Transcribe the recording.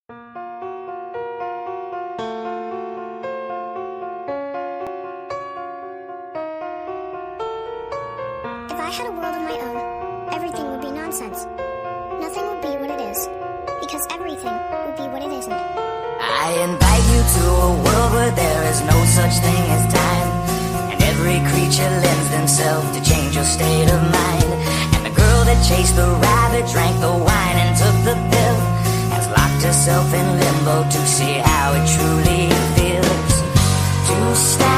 If I had a world of my own, everything would be nonsense. Nothing would be what it is, because everything would be what it isn't. I invite you to a world where there is no such thing as time, and every creature lends themselves to change your state of mind. And the girl that chased the rabbit drank the wine and took the pill has locked herself in limbo to see how it truly feels to stand